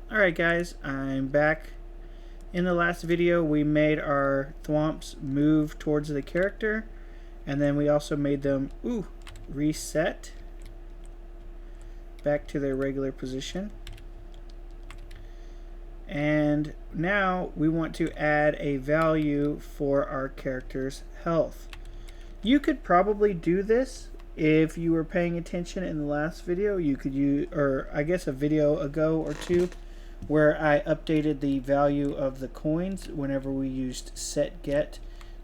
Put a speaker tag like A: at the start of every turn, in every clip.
A: Alright guys, I'm back. In the last video we made our thwomps move towards the character, and then we also made them reset back to their regular position. And now we want to add a value for our character's health. You could probably do this if you were paying attention in the last video. You could use, or I guess a video ago or two, where I updated the value of the coins whenever we used setGet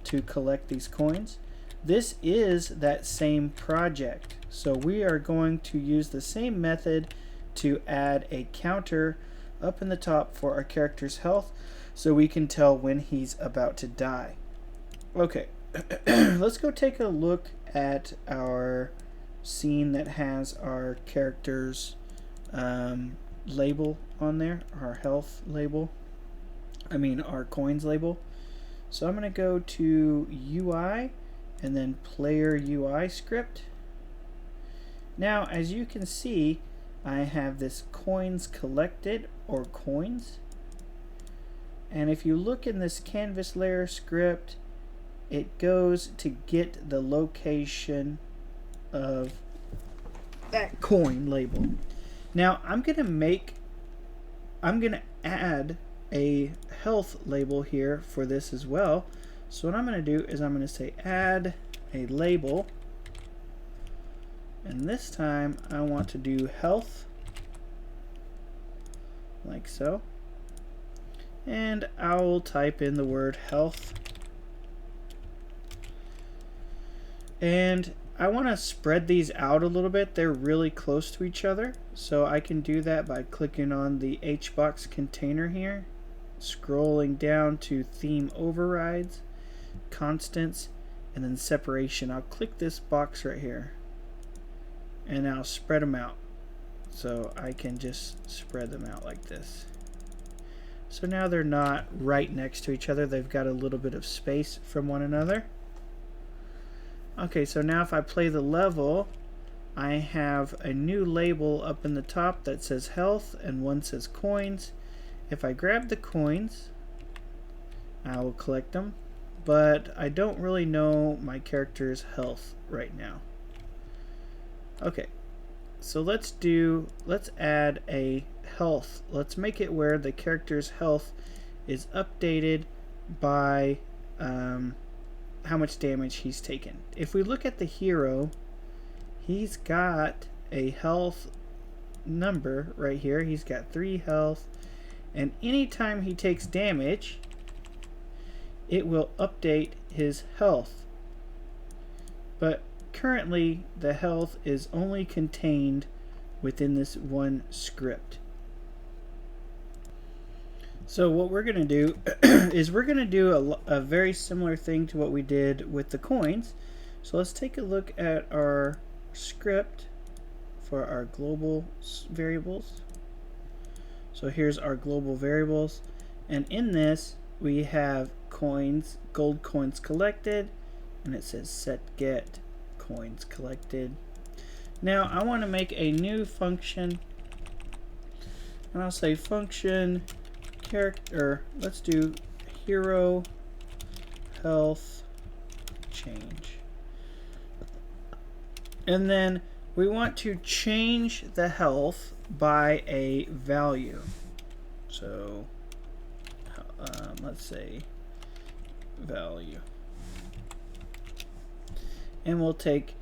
A: to collect these coins. This is that same project. So we are going to use the same method to add a counter up in the top for our character's health so we can tell when he's about to die. Okay, let's go take a look at our scene that has our character's label on there, our health label, our coins label. So I'm going to go to UI and then player UI script. Now as you can see, I have this coins collected or coins, and if you look in this canvas layer script, it goes to get the location of that coin label. Now I'm gonna add a health label here for this as well. So what I'm gonna do is I'm gonna say add a label, and this time I want to do health, like so, and I'll type in the word health, and I want to spread these out a little bit. They're really close to each other, so I can do that by clicking on the HBox container here, scrolling down to theme overrides, constants, and then separation. I'll click this box right here and I'll spread them out, so I can just spread them out like this. So now they're not right next to each other, they've got a little bit of space from one another. Okay, so now if I play the level, I have a new label up in the top that says health and one says coins. If I grab the coins, I will collect them, but I don't really know my character's health right now. Okay, so let's add a health. Let's make it where the character's health is updated by how much damage he's taken. If we look at the hero, he's got a health number right here. He's got 3 health, and anytime he takes damage, it will update his health. But currently the health is only contained within this one script. So what we're going to do is we're going to do a very similar thing to what we did with the coins. So let's take a look at our script for our global variables. So here's our global variables, and in this we have coins, gold coins collected, and it says set get coins collected. Now I want to make a new function, and I'll say function character, let's do hero health change, and then we want to change the health by a value. So let's say value, and we'll take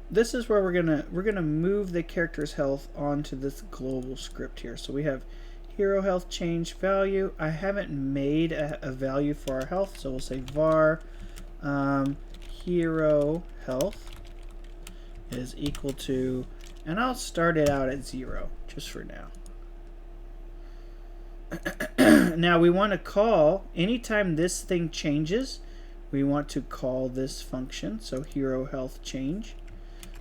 A: this is where we're gonna move the character's health onto this global script here. So we have hero health change value. I haven't made a value for our health, so we'll say var hero health is equal to, and I'll start it out at 0 just for now. Now we want to call, anytime this thing changes, we want to call this function, so hero health change.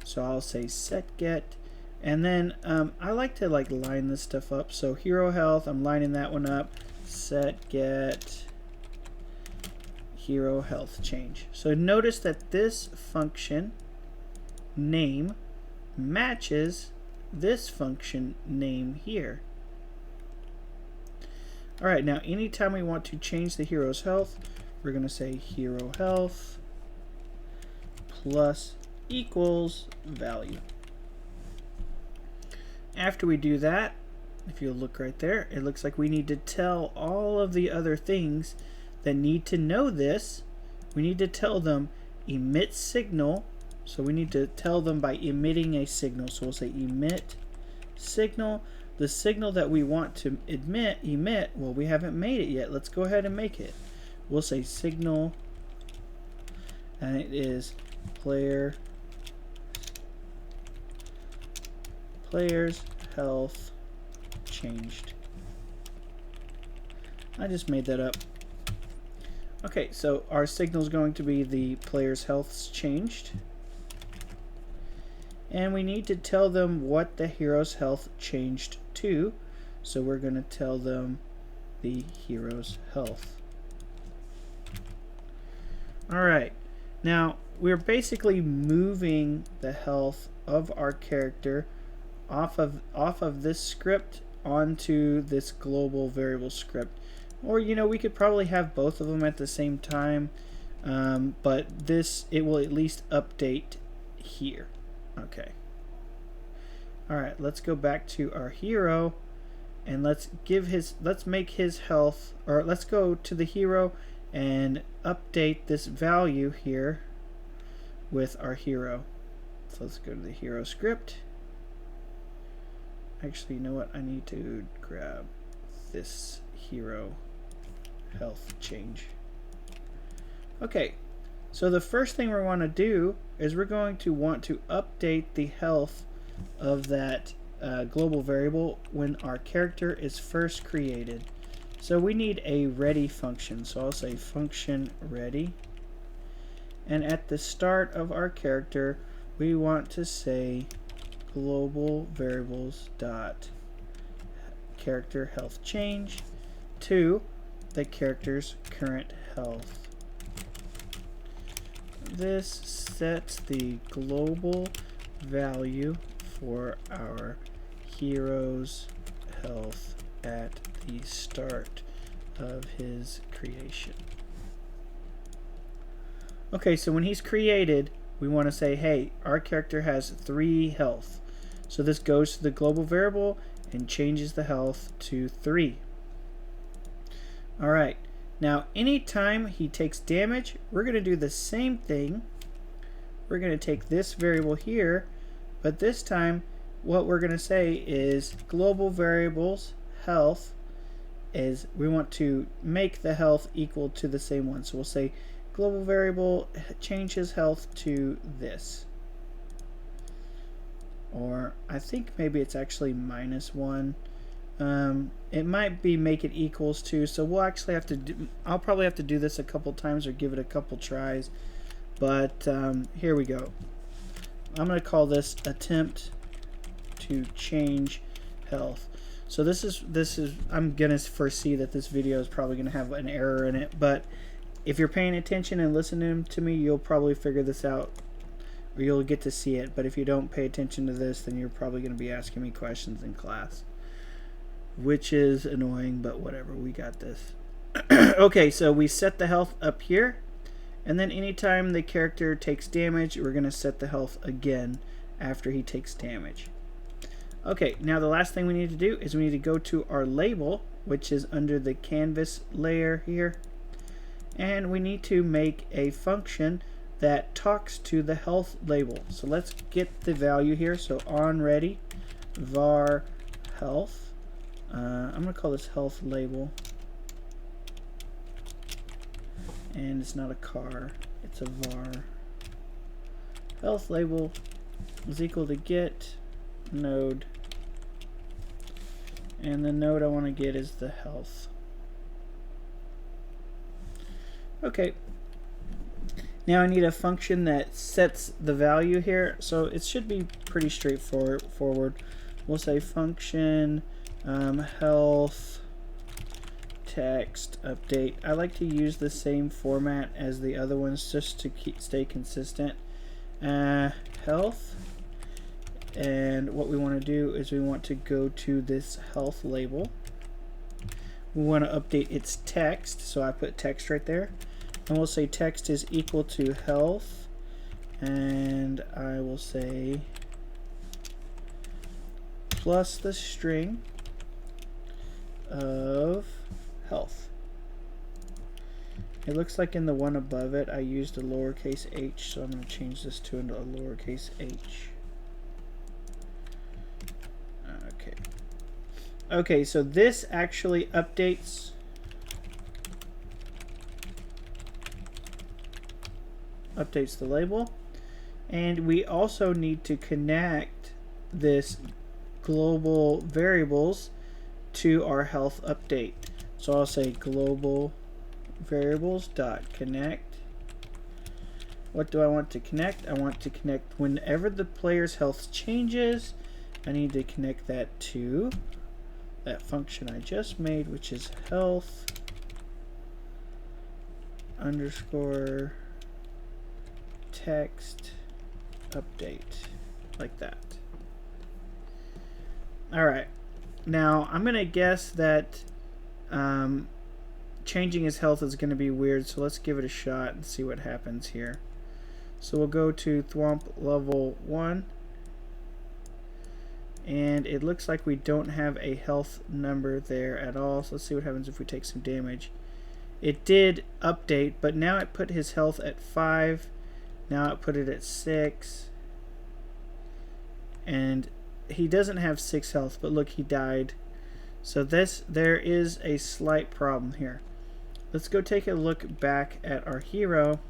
A: So I'll say set get, and then I like to line this stuff up. So hero health, I'm lining that one up, set get hero health change. So notice that this function name matches this function name here. Alright, now anytime we want to change the hero's health, we're going to say hero health plus equals value. After we do that, if you look right there, it looks like we need to tell all of the other things that need to know this. We need to tell them emit signal. So we need to tell them by emitting a signal. So we'll say emit signal. The signal that we want to emit, well, we haven't made it yet. Let's go ahead and make it. We'll say signal, and it is player's health changed. I just made that up. Okay, so our signal is going to be the player's health's changed. And we need to tell them what the hero's health changed to. So we're going to tell them the hero's health. Alright, now we're basically moving the health of our character off of this script onto this global variable script. Or, you know, we could probably have both of them at the same time, but it will at least update here. Okay. Alright, let's go back to our hero and let's make his health, or let's go to the hero and update this value here with our hero. So let's go to the hero script. Actually, you know what? I need to grab this hero health change. Okay, so the first thing we want to do is we're going to want to update the health of that global variable when our character is first created. So we need a ready function. So I'll say function ready. And at the start of our character, we want to say global variables dot character health change to the character's current health. This sets the global value for our hero's health at the start of his creation. Okay, so when he's created, we want to say, hey, our character has 3 health. So this goes to the global variable and changes the health to 3. Alright, now anytime he takes damage, we're going to do the same thing. We're going to take this variable here, but this time what we're going to say is global variables health is, we want to make the health equal to the same one. So we'll say global variable change his health to this. Or I think maybe it's actually -1. It might be make it equals to, so we'll actually have to do, I'll probably have to do this a couple times or give it a couple tries, but here we go. I'm going to call this attempt to change health. So this is I'm going to foresee that this video is probably going to have an error in it, but if you're paying attention and listening to me, you'll probably figure this out, or you'll get to see it. But if you don't pay attention to this, then you're probably going to be asking me questions in class, which is annoying, but whatever, we got this. Okay, so we set the health up here, and then anytime the character takes damage, we're going to set the health again after he takes damage. Okay, now the last thing we need to do is we need to go to our label, which is under the canvas layer here, and we need to make a function that talks to the health label. So let's get the value here. So on ready var health. I'm going to call this health label, and it's not a car, it's a var. Health label is equal to get node, and the node I want to get is the health. Okay, now I need a function that sets the value here, so it should be pretty straightforward. We'll say function health text update. I like to use the same format as the other ones just to stay consistent. Health, and what we want to do is we want to go to this health label. We want to update its text, so I put text right there. And we'll say text is equal to health, and I will say plus the string of health. It looks like in the one above it I used a lowercase h, so I'm going to change this to a lowercase h. Okay. Okay, so this actually updates the label, and we also need to connect this global variables to our health update. So I'll say global variables dot connect. What do I want to connect? I want to connect whenever the player's health changes. I need to connect that to that function I just made, which is health underscore text update, like that. Alright, now I'm gonna guess that changing his health is going to be weird, so let's give it a shot and see what happens here. So we'll go to Thwomp level 1, and it looks like we don't have a health number there at all, so let's see what happens if we take some damage. It did update, but now it put his health at 5, now it put it at 6, and he doesn't have 6 health, but look, he died. So there is a slight problem here. Let's go take a look back at our hero,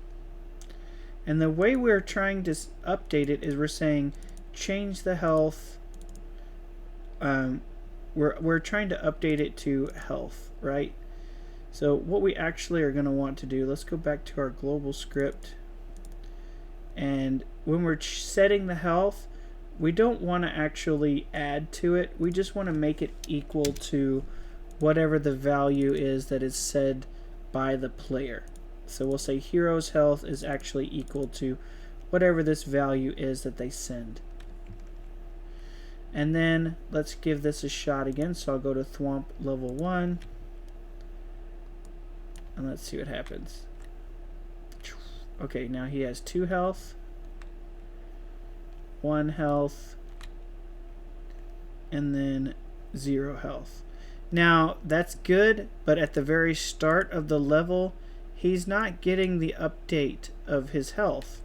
A: and the way we're trying to update it is we're saying change the health. We're trying to update it to health, right? So what we actually are going to want to do, let's go back to our global script, and when we're setting the health, we don't want to actually add to it. We just want to make it equal to whatever the value is that is said by the player. So we'll say hero's health is actually equal to whatever this value is that they send. And then let's give this a shot again. So I'll go to Thwomp level 1, and let's see what happens. Okay, now he has 2 health, 1 health, and then 0 health. Now that's good, but at the very start of the level he's not getting the update of his health,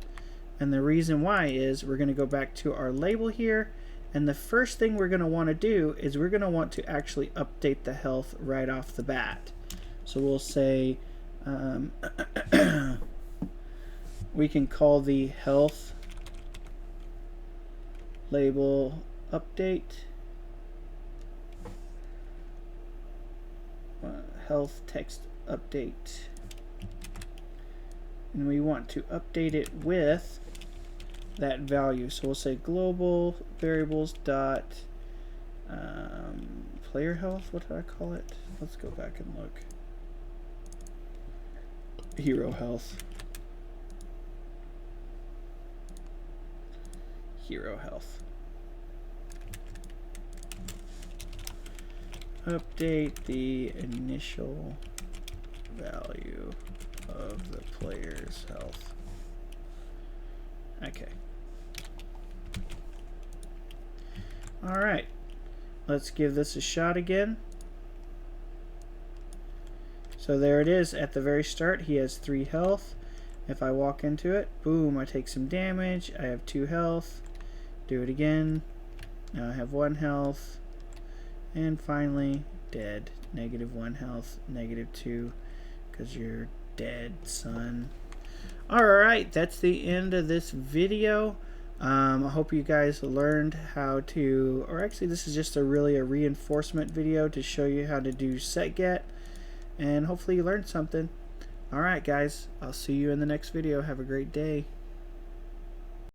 A: and the reason why is we're going to go back to our label here, and the first thing we're going to want to do is we're going to want to actually update the health right off the bat. So we'll say we can call the health label update health text update, and we want to update it with that value. So we'll say global variables dot player health. What do I call it? Let's go back and look. Hero health. Hero health. Update the initial value of the player's health. Okay. Alright. Let's give this a shot again. So there it is at the very start. He has 3 health. If I walk into it, boom, I take some damage. I have 2 health. Do it again. Now I have 1 health. And finally, dead. -1 health, -2, because you're dead, son. Alright, that's the end of this video. I hope you guys learned how to, or actually this is just a reinforcement video to show you how to do set-get, and hopefully you learned something. Alright guys, I'll see you in the next video. Have a great day.